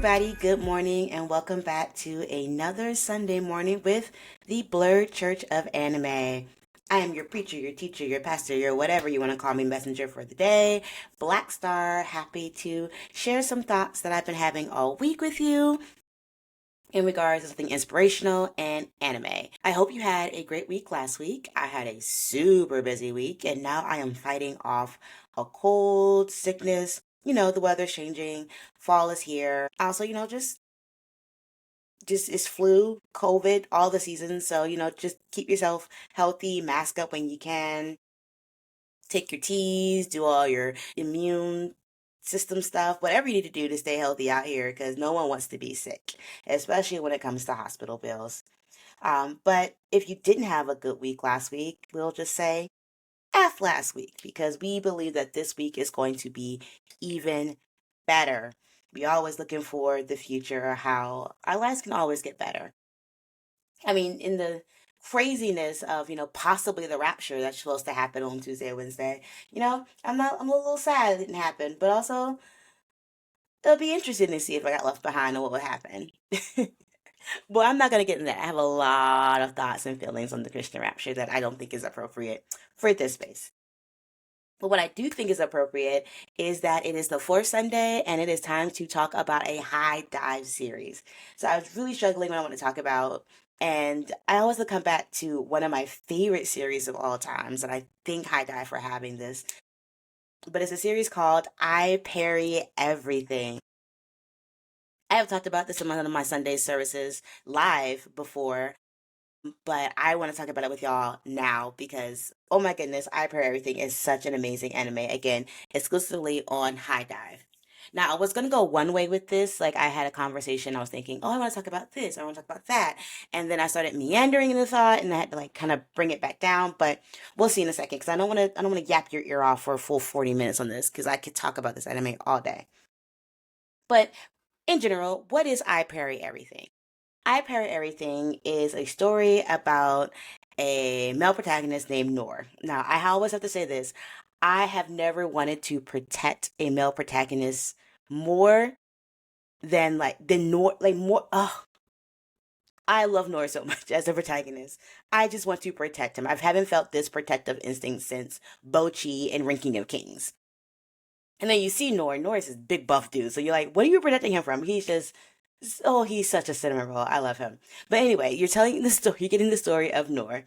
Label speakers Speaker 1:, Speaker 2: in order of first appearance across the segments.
Speaker 1: everybody. Good morning, and welcome back to another Sunday morning with the Blerd Church of Anime. I am your preacher, your teacher, your pastor, your whatever you want to call me, messenger for the day, Black Star. Happy to share some thoughts that I've been having all week with you in regards to something inspirational and anime. I hope you had a great week last week. I had a super busy week, and now I am fighting off a cold, sickness. The weather's changing, fall is here. Also, just it's flu, COVID, all the seasons. So, just keep yourself healthy, mask up when you can, take your teas, do all your immune system stuff, whatever you need to do to stay healthy out here, because no one wants to be sick, especially when it comes to hospital bills. But if you didn't have a good week last week, we'll just say F last week, because we believe that this week is going to be even better. We always looking for the future, how our lives can always get better. I mean, in the craziness of, possibly the rapture that's supposed to happen on Tuesday or Wednesday, I'm a little sad it didn't happen, but also it'll be interesting to see if I got left behind and what would happen. Well, I'm not going to get into that. I have a lot of thoughts and feelings on the Christian rapture that I don't think is appropriate for this space. But what I do think is appropriate is that it is the fourth Sunday and it is time to talk about a high dive series. So I was really struggling when I want to talk about, and I always will come back to one of my favorite series of all times, and I thank High Dive for having this. But it's a series called I Parry Everything. I have talked about this in one of my Sunday services live before, but I want to talk about it with y'all now because, oh my goodness, I Parry Everything is such an amazing anime. Again, exclusively on High Dive. Now, I was going to go one way with this. Like, I had a conversation. I was thinking, oh, I want to talk about this. I want to talk about that. And then I started meandering in the thought and I had to, like, kind of bring it back down. But we'll see in a second because I don't want to yap your ear off for a full 40 minutes on this because I could talk about this anime all day. But in general, what is I Parry Everything? I Parry Everything is a story about a male protagonist named Noor. Now, I always have to say this. I have never wanted to protect a male protagonist more than Noor, like more. Oh, I love Noor so much as a protagonist. I just want to protect him. I haven't felt this protective instinct since Bochi and Ranking of Kings. And then you see Noor. Noor is this big buff dude. So you're like, what are you protecting him from? He's just, oh, he's such a cinnamon roll. I love him. But anyway, you're telling the story, you're getting the story of Noor.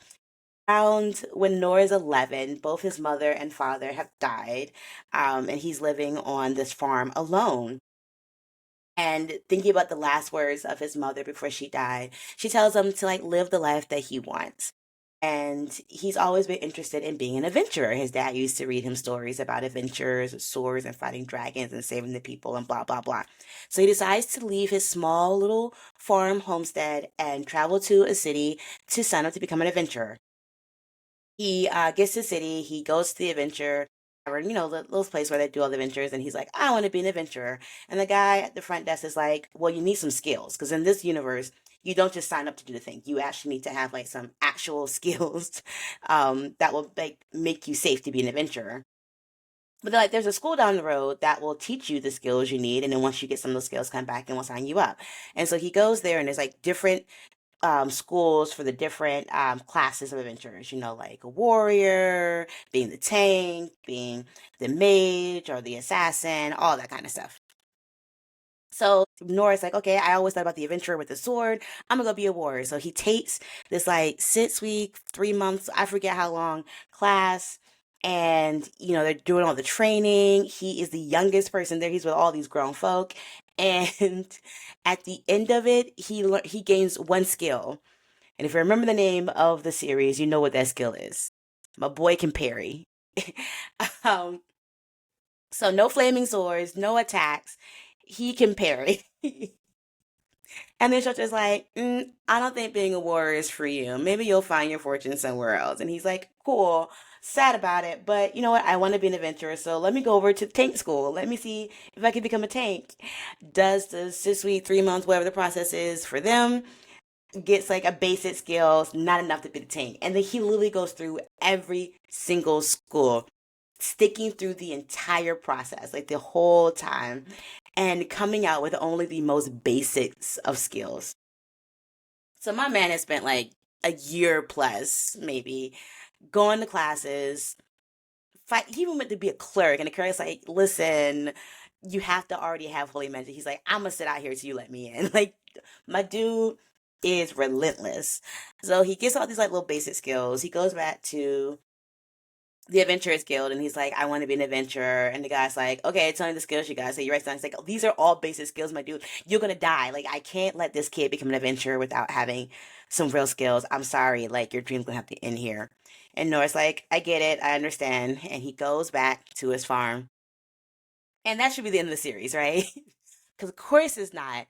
Speaker 1: Around when Noor is 11, both his mother and father have died, and he's living on this farm alone. And thinking about the last words of his mother before she died, she tells him to like live the life that he wants. And he's always been interested in being an adventurer. His dad used to read him stories about adventures, swords, and fighting dragons and saving the people and blah, blah, blah. So he decides to leave his small little farm homestead and travel to a city to sign up to become an adventurer. He gets to the city, he goes to the adventure, or the little place where they do all the adventures, and he's like, I want to be an adventurer. And the guy at the front desk is like, well, you need some skills, because in this universe, you don't just sign up to do the thing. You actually need to have like some actual skills that will like make you safe to be an adventurer. But they're like, there's a school down the road that will teach you the skills you need, and then once you get some of those skills, come back and we'll sign you up. And so he goes there, and there's like different schools for the different classes of adventurers, like a warrior, being the tank, being the mage or the assassin, all that kind of stuff. So Nora's like, okay, I always thought about the adventurer with the sword. I'm gonna go be a warrior. So he takes this like 6 week, 3 months, I forget how long class. And they're doing all the training. He is the youngest person there. He's with all these grown folk, and at the end of it, he gains one skill. And if you remember the name of the series, you know what that skill is. My boy can parry. um, so no flaming swords, no attacks. He can parry. And the instructor's like, I don't think being a warrior is for you. Maybe you'll find your fortune somewhere else. And he's like, cool, sad about it, but you know what? I want to be an adventurer, so let me go over to tank school. Let me see if I can become a tank. Does the 6 week, 3 months, whatever the process is for them, gets like a basic skills, not enough to be the tank. And then he literally goes through every single school, sticking through the entire process, like the whole time. and coming out with only the most basics of skills. So my man has spent like a year plus, maybe, going to classes. He even went to be a clerk, and the clerk's like, "Listen, you have to already have holy mentor." He's like, "I'm gonna sit out here till you let me in." Like, my dude is relentless. So he gets all these like little basic skills. He goes back to the Adventurers Guild, and he's like, "I want to be an adventurer." And the guy's like, "Okay, tell me the skills you got." So he writes down, he's like, "Oh, these are all basic skills, my dude. You're gonna die. Like, I can't let this kid become an adventurer without having some real skills. I'm sorry, like, your dream's gonna have to end here." And Noah's like, "I get it, I understand." And he goes back to his farm. And that should be the end of the series, right? Because of course it's not.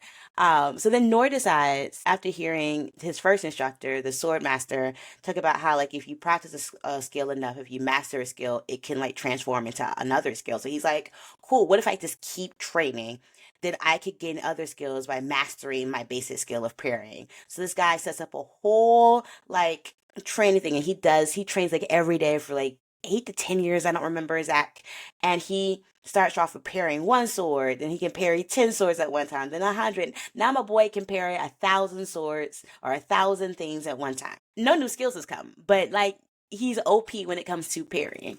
Speaker 1: So then Noor decides, after hearing his first instructor, the sword master, talk about how like if you practice a skill enough, if you master a skill, it can like transform into another skill. So he's like, cool. What if I just keep training? Then I could gain other skills by mastering my basic skill of parrying. So this guy sets up a whole like training thing, and he trains like every day for like 8 to 10 years. I don't remember exact. And he starts off with parrying one sword, then he can parry 10 swords at one time, then 100. Now my boy can parry 1,000 swords or 1,000 things at one time. No new skills has come, but like he's OP when it comes to parrying.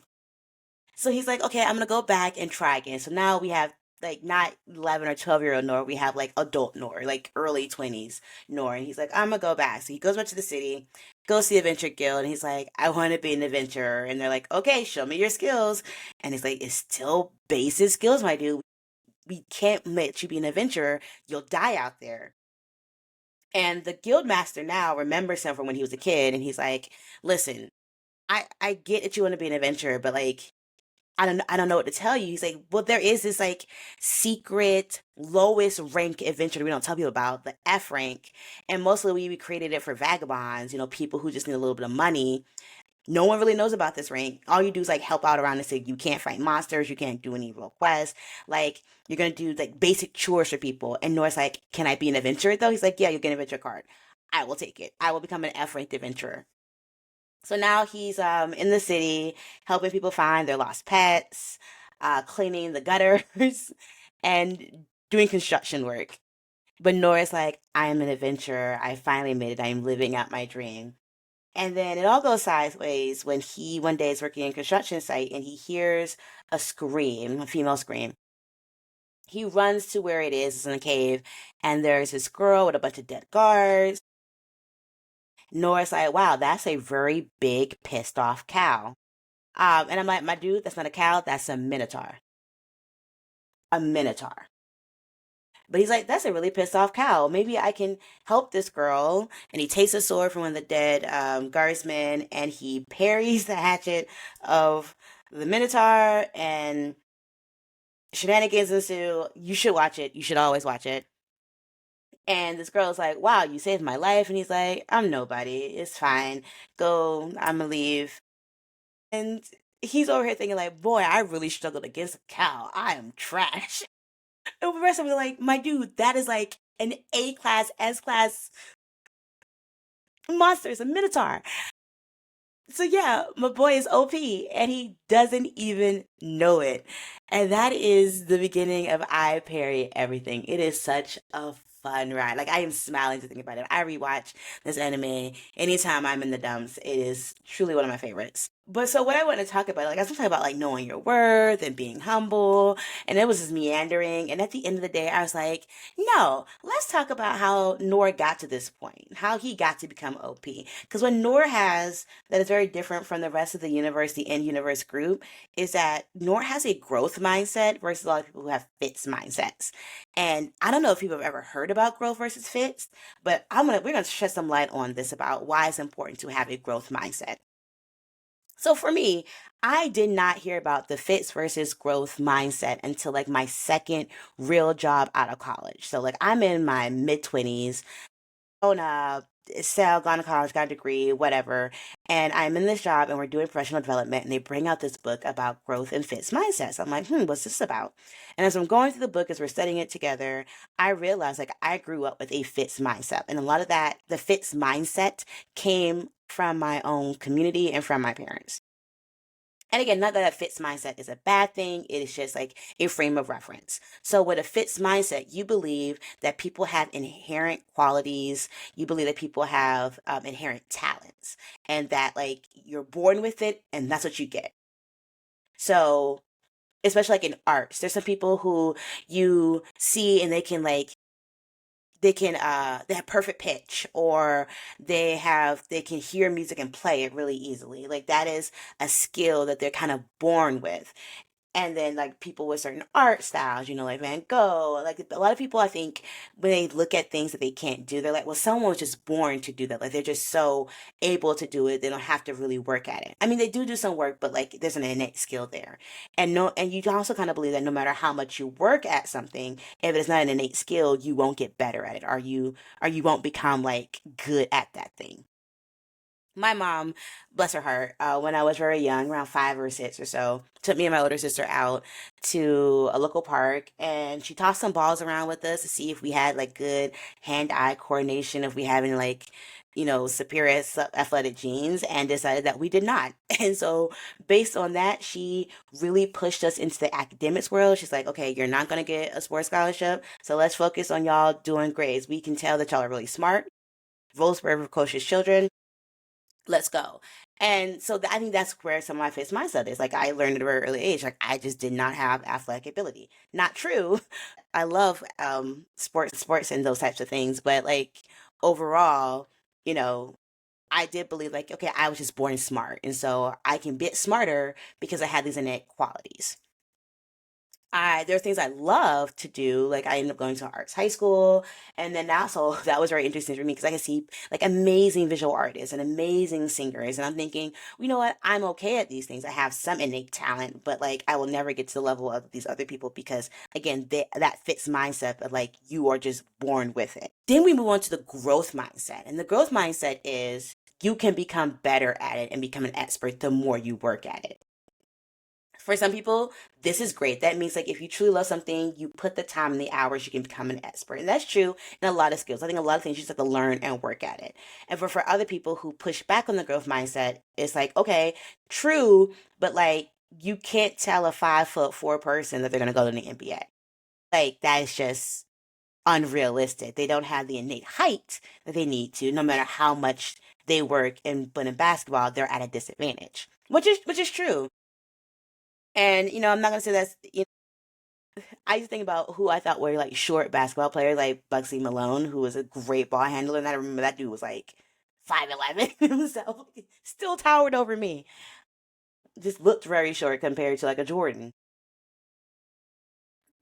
Speaker 1: So he's like, okay, I'm gonna go back and try again. So now we have like not 11 or 12-year-old Noor, we have like adult Noor, like early 20s Noor. And he's like, I'm gonna go back. So he goes back to the city, goes to the Adventure Guild, and he's like, I want to be an adventurer. And they're like, okay, show me your skills. And he's like, it's still basic skills, my dude. We can't let you be an adventurer. You'll die out there. And the guild master now remembers him from when he was a kid, and he's like, listen, I get that you want to be an adventurer, but like I don't know what to tell you. He's like, well, there is this like secret lowest rank adventure that we don't tell people about, the F rank. And mostly we created it for vagabonds, people who just need a little bit of money. No one really knows about this rank. All you do is like help out around the city. You can't fight monsters, you can't do any real quests. Like you're gonna do like basic chores for people. And Noah's like, can I be an adventurer though? He's like, yeah, you'll get an adventure card. I will take it. I will become an F ranked adventurer. So now he's in the city helping people find their lost pets, cleaning the gutters, and doing construction work. But Nora's like, I am an adventurer. I finally made it. I am living out my dream. And then it all goes sideways when he one day is working in a construction site and he hears a scream, a female scream. He runs to where it is. It's in a cave, and there's this girl with a bunch of dead guards. Nora's like, wow, that's a very big, pissed off cow. And I'm like, my dude, that's not a cow, that's a minotaur. A minotaur. But he's like, that's a really pissed off cow. Maybe I can help this girl. And he takes a sword from one of the dead guardsmen and he parries the hatchet of the minotaur, and shenanigans ensue. You should watch it. You should always watch it. And this girl is like, wow, you saved my life. And he's like, I'm nobody. It's fine. Go, I'm gonna leave. And he's over here thinking like, boy, I really struggled against a cow. I am trash. And the rest of it like, my dude, that is like an A class, S class monster. It's a minotaur. So yeah, my boy is OP and he doesn't even know it. And that is the beginning of I Parry Everything. It is such a fun ride. Like I am smiling to think about it. I rewatch this anime anytime I'm in the dumps. It is truly one of my favorites. But so what I want to talk about, like I was talking about like knowing your worth and being humble, and it was just meandering. And at the end of the day, I was like, no, let's talk about how Noor got to this point, how he got to become OP. Because what Noor has that is very different from the rest of the universe, the in universe group, is that Noor has a growth mindset versus a lot of people who have fixed mindsets. And I don't know if people have ever heard about growth versus fixed, but we're gonna shed some light on this about why it's important to have a growth mindset. So for me, I did not hear about the fits versus growth mindset until like my second real job out of college. So like I'm in my mid 20s, grown up, sell, gone to college, got a degree, whatever. And I'm in this job and we're doing professional development and they bring out this book about growth and fixed mindsets. I'm like, what's this about? And as I'm going through the book, as we're studying it together, I realized like I grew up with a fixed mindset. And a lot of that, the fixed mindset came from my own community and from my parents. And again, not that a fixed mindset is a bad thing. It is just like a frame of reference. So with a fixed mindset, you believe that people have inherent qualities. You believe that people have inherent talents, and that like you're born with it, and that's what you get. So especially like in arts, there's some people who you see and they have perfect pitch, or they can hear music and play it really easily. Like that is a skill that they're kind of born with. And then like people with certain art styles, like Van Gogh, like a lot of people, I think when they look at things that they can't do, they're like, well, someone was just born to do that. Like they're just so able to do it. They don't have to really work at it. I mean, they do some work, but like there's an innate skill there. And no, and you also kind of believe that no matter how much you work at something, if it's not an innate skill, you won't get better at it, or you won't become like good at that thing. My mom, bless her heart, when I was very young, around 5 or 6 or so, took me and my older sister out to a local park, and she tossed some balls around with us to see if we had like good hand-eye coordination, if we have any like, superior athletic genes, and decided that we did not. And so, based on that, she really pushed us into the academics world. She's like, okay, you're not going to get a sports scholarship, so let's focus on y'all doing grades. We can tell that y'all are really smart, Roseburg precocious children, let's go. And so I think that's where some of my fixed mindset is. Like I learned at a very early age, like I just did not have athletic ability. Not true. I love sports and those types of things, but like overall, you know, I did believe like, okay, I was just born smart. And so I can get smarter because I had these innate qualities. There are things I love to do. Like I ended up going to arts high school, and then also that was very interesting for me because I could see like amazing visual artists and amazing singers, and I'm thinking, well, you know what? I'm okay at these things. I have some innate talent, but like I will never get to the level of these other people because again, that fits mindset of like you are just born with it. Then we move on to the growth mindset, and the growth mindset is you can become better at it and become an expert the more you work at it. For some people, this is great. That means like if you truly love something, you put the time and the hours, you can become an expert. And that's true in a lot of skills. I think a lot of things you just have to learn and work at it. And for other people who push back on the growth mindset, it's like, okay, true, but like you can't tell a 5'4" person that they're gonna go to the NBA. Like that is just unrealistic. They don't have the innate height that they need to, no matter how much they work. And but in basketball, they're at a disadvantage. Which is true. And I'm not gonna say that's. I used to think about who I thought were like short basketball players, like Bugsy Malone, who was a great ball handler, and I remember that dude was like 5'11" himself, still towered over me. Just looked very short compared to like a Jordan.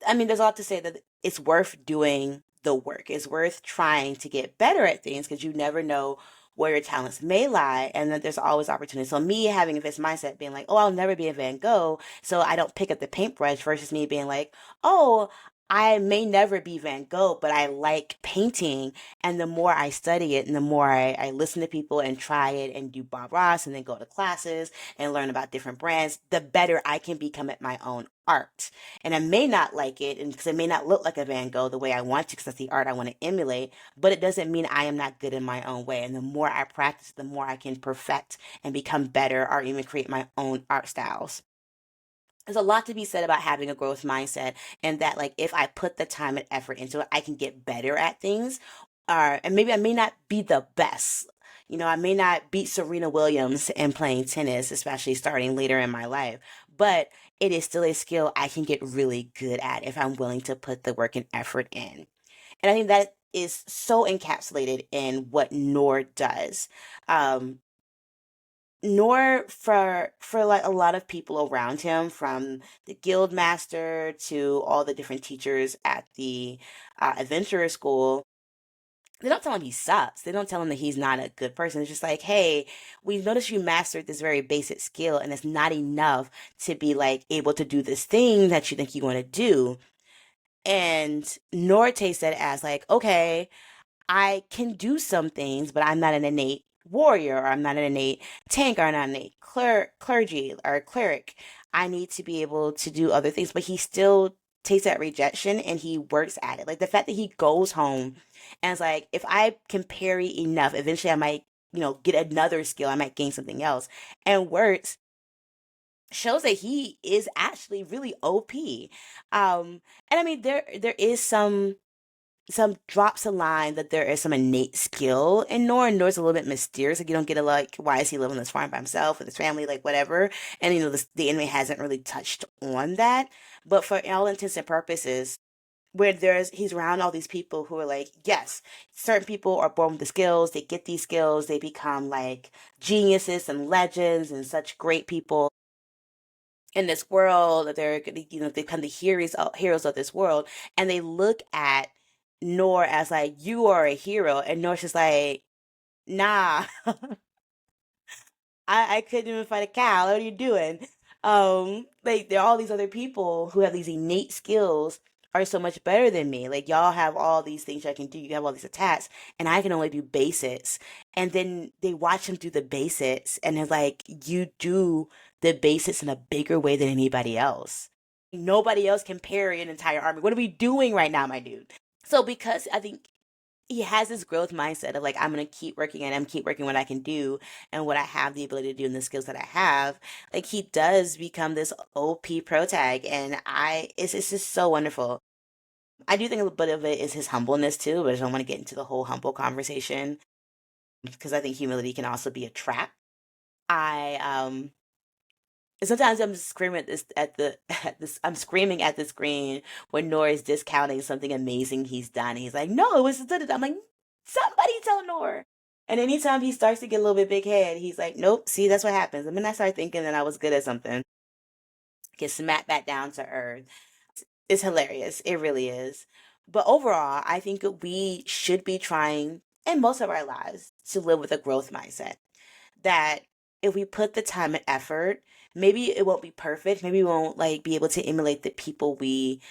Speaker 1: I mean, there's a lot to say that it's worth doing the work. It's worth trying to get better at things because you never know where your talents may lie, and that there's always opportunity. So me having this mindset being like, oh, I'll never be a Van Gogh, so I don't pick up the paintbrush versus me being like, oh, I may never be Van Gogh, but I like painting. And the more I study it and the more I listen to people and try it and do Bob Ross and then go to classes and learn about different brands, the better I can become at my own art. And I may not like it, and because it may not look like a Van Gogh the way I want to, because that's the art I want to emulate. But it doesn't mean I am not good in my own way. And the more I practice, the more I can perfect and become better, or even create my own art styles. There's a lot to be said about having a growth mindset, and that like if I put the time and effort into it, I can get better at things. And maybe I may not be the best. I may not beat Serena Williams in playing tennis, especially starting later in my life, but it is still a skill I can get really good at if I'm willing to put the work and effort in. And I think that is so encapsulated in what Noor does. Um, Nor for like a lot of people around him, from the guild master to all the different teachers at the adventurer school, they don't tell him he sucks. They don't tell him that he's not a good person. It's just like, hey, we've noticed you mastered this very basic skill, and it's not enough to be like able to do this thing that you think you want to do. And Nor takes that as like, okay, I can do some things, but I'm not an innate warrior, or I'm not an innate tank, or I'm not an innate clergy or cleric. I need to be able to do other things, but he still takes that rejection and he works at it. Like the fact that he goes home and it's like, if I can parry enough, eventually I might, get another skill. I might gain something else, and works. shows that he is actually really OP. And I mean, there is some drops a line that there is some innate skill in Noor, and Noor's a little bit mysterious. Like you don't get a like, why is he living on this farm by himself with his family, like whatever. And the anime hasn't really touched on that. But for all intents and purposes, where he's around all these people who are like, yes, certain people are born with the skills, they get these skills, they become like geniuses and legends and such great people in this world. They're they become the heroes of this world, and they look at Noor as like, you are a hero, and Noor's just like, nah, I couldn't even fight a cow. What are you doing? Like there are all these other people who have these innate skills are so much better than me. Like y'all have all these things I can do. You have all these attacks, and I can only do basics. And then they watch him do the basics, and they're like, you do the basics in a bigger way than anybody else. Nobody else can parry an entire army. What are we doing right now, my dude? So because I think he has this growth mindset of like, I'm gonna keep working and I'm keep working what I can do and what I have the ability to do and the skills that I have. Like he does become this OP pro tag, and it's just so wonderful. I do think a little bit of it is his humbleness too, but I don't want to get into the whole humble conversation because I think humility can also be a trap. I Sometimes I'm just screaming at this I'm screaming at the screen when Noor is discounting something amazing he's done. He's like, no, it was I'm like, somebody tell Noor. And anytime he starts to get a little bit big head, he's like, nope, see, that's what happens. And then I start thinking that I was good at something, get smacked back down to earth. It's hilarious. It really is. But overall, I think we should be trying in most of our lives to live with a growth mindset that if we put the time and effort, maybe it won't be perfect. Maybe we won't like be able to emulate the people we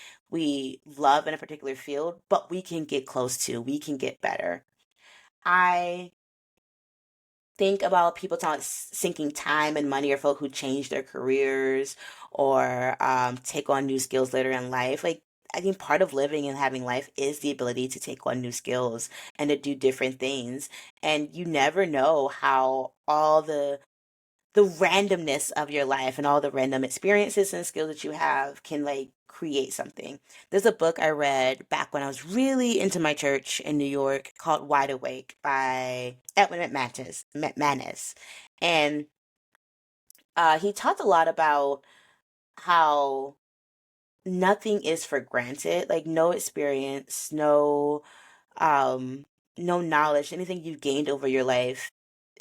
Speaker 1: love in a particular field, but we can get close to. We can get better. I think about people talking sinking time and money, or folk who change their careers or take on new skills later in life. Like I think part of living and having life is the ability to take on new skills and to do different things. And you never know how all the randomness of your life and all the random experiences and skills that you have can like create something. There's a book I read back when I was really into my church in New York called Wide Awake by Edwin McManus. And he talked a lot about how nothing is for granted, like no experience, um no knowledge, anything you've gained over your life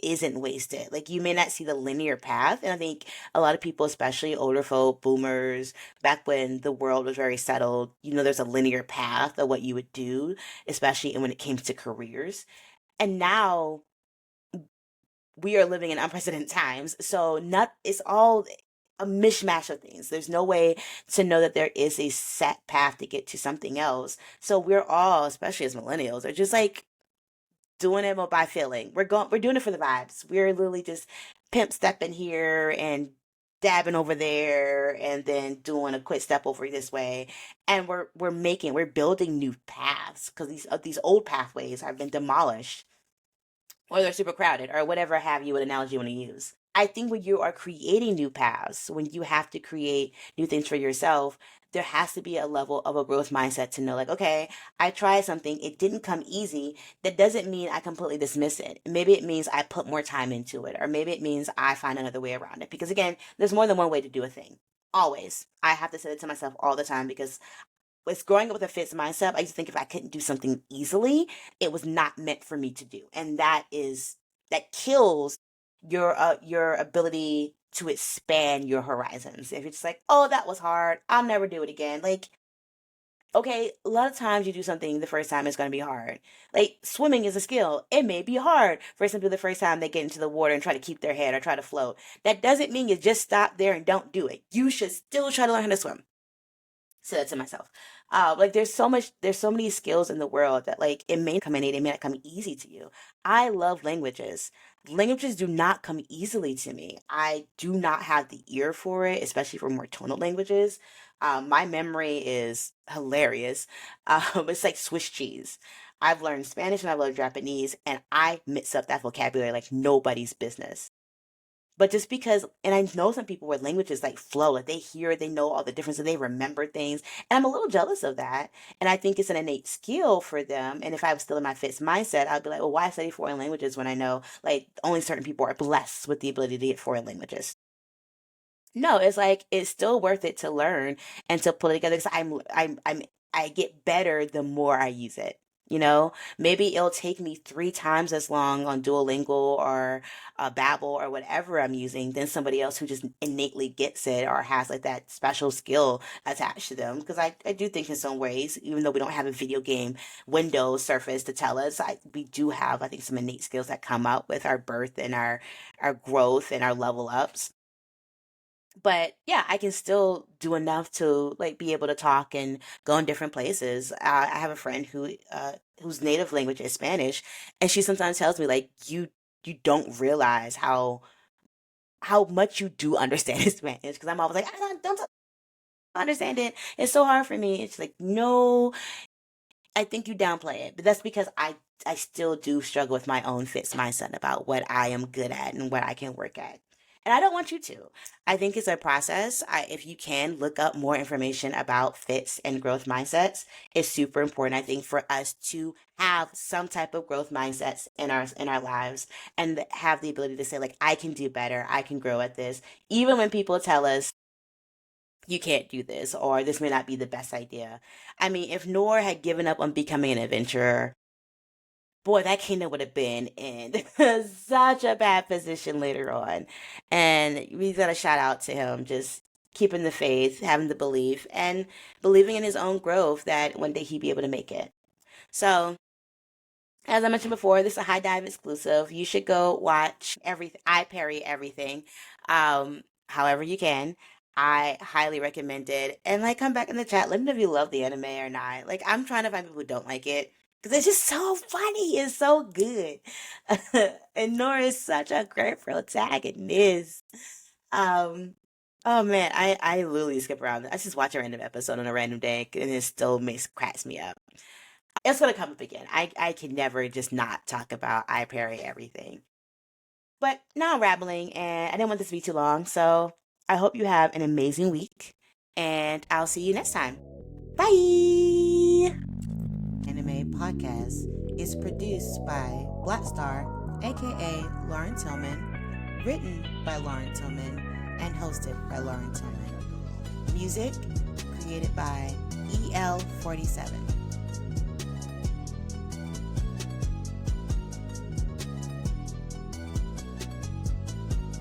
Speaker 1: isn't wasted. Like you may not see the linear path. And I think a lot of people, especially older folk, boomers, back when the world was very settled, there's a linear path of what you would do, especially when it came to careers. And now we are living in unprecedented times. So not it's all a mishmash of things. There's no way to know that there is a set path to get to something else. So we're all, especially as millennials, are just like doing it by feeling. We're doing it for the vibes. We're literally just pimp stepping here and dabbing over there and then doing a quick step over this way. And we're building new paths because these old pathways have been demolished or they're super crowded or whatever have you, an analogy you want to use. I think when you are creating new paths, when you have to create new things for yourself, there has to be a level of a growth mindset to know, like, okay, I tried something, it didn't come easy. That doesn't mean I completely dismiss it. Maybe it means I put more time into it, or maybe it means I find another way around it. Because again, there's more than one way to do a thing. Always. I have to say it to myself all the time because with growing up with a fixed mindset, I used to think if I couldn't do something easily, it was not meant for me to do. And that kills your ability to expand your horizons. If it's like, oh, that was hard, I'll never do it again. Like, okay, a lot of times you do something the first time it's going to be hard. Like swimming is a skill. It may be hard for some people the first time they get into the water and try to keep their head or try to float. That doesn't mean you just stop there and don't do it. You should still try to learn how to swim. Say that to myself. Like there's so many skills in the world that like it may come innate, it may not come easy to you. I love languages. Languages do not come easily to me. I do not have the ear for it, especially for more tonal languages. My memory is hilarious. It's like Swiss cheese. I've learned Spanish and I've learned Japanese, and I mix up that vocabulary like nobody's business. But just because, and I know some people where languages like flow, like they hear, they know all the difference, and they remember things. And I'm a little jealous of that. And I think it's an innate skill for them. And if I was still in my fits mindset, I'd be like, well, why study foreign languages when I know like only certain people are blessed with the ability to get foreign languages? No, it's like it's still worth it to learn and to put it together because I get better the more I use it. You know, maybe it'll take me 3 times as long on Duolingo or Babbel or whatever I'm using than somebody else who just innately gets it or has like that special skill attached to them. Because I do think in some ways, even though we don't have a video game window surface to tell us, we do have, I think, some innate skills that come out with our birth and our growth and our level ups. But yeah, I can still do enough to like be able to talk and go in different places. I have a friend whose native language is Spanish, and she sometimes tells me like you don't realize how much you do understand in Spanish because I'm always like I don't understand it. It's so hard for me. It's like no, I think you downplay it, but that's because I still do struggle with my own fixed mindset about what I am good at and what I can work at. And I don't want you to. I think it's a process. If you can look up more information about fits and growth mindsets, it's super important. I think for us to have some type of growth mindsets in our lives and have the ability to say like I can do better, I can grow at this, even when people tell us you can't do this or this may not be the best idea. I mean, if Noor had given up on becoming an adventurer, boy, that kingdom would have been in such a bad position later on. And we got a shout out to him, just keeping the faith, having the belief, and believing in his own growth that one day he'd be able to make it. So as I mentioned before, this is a High Dive exclusive. You should go watch everything. I Parry Everything. However you can. I highly recommend it. And like, come back in the chat. Let me know if you love the anime or not. Like, I'm trying to find people who don't like it because it's just so funny. It's so good. And Nora is such a great protagonist. Um, oh man, I literally skip around. I just watch a random episode on a random day, and it still makes cracks me up. It's gonna come up again. I can never just not talk about I Parry Everything. But now I'm rambling and I didn't want this to be too long, so I hope you have an amazing week and I'll see you next time. Bye. Anime Podcast is produced by Black Star, aka Lauren Tillman, written by Lauren Tillman, and hosted by Lauren Tillman. Music created by EL47.